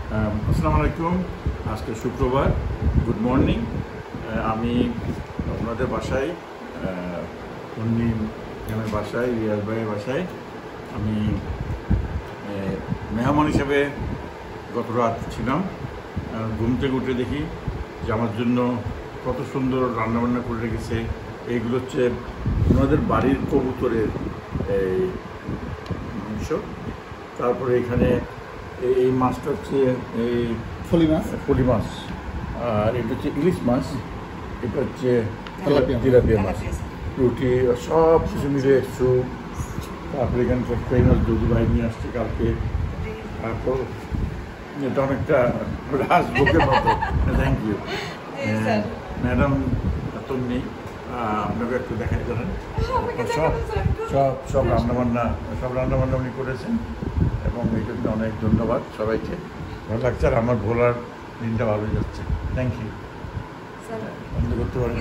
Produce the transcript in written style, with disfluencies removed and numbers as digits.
আসসালামু আলাইকুম। আজকে শুক্রবার। Good morning. আমি আপনাদের বাসায় আমার বাসায় রিয়াজ ভাইয়ের বাসায় আমি মেহমান হিসেবে গত রাত ছিলাম। ঘুম থেকে উঠে দেখি যে আমার জন্য কত সুন্দর রান্নাবান্না করে রেখেছে। এইগুলো হচ্ছে ওনাদের বাড়ির কবুতরের এই মাংস। তারপরে এখানে এই মাছটা হচ্ছে এই ফলি মাছ, আর এটা হচ্ছে ইলিশ মাছ, এটা হচ্ছে তেলাপিয়া মাছ, রুটি, সব কিছু মিলে স্যুপ। তারপরে এখানে ফেমাস দুধ ভাই নিয়ে আসছে কালকে। তারপর এটা অনেকটা রাজভোগের মতো। Thank you madam. তন্নি, আপনাকে একটু দেখাই জানেন সব সব সব রান্নাবান্না উনি করেছেন, এবং এই জন্য অনেক ধন্যবাদ সবাইকে। ভালো লাগছে, আর আমার ভোলার দিনটা ভালো যাচ্ছে। Thank you. বন্ধ করতে পারেন।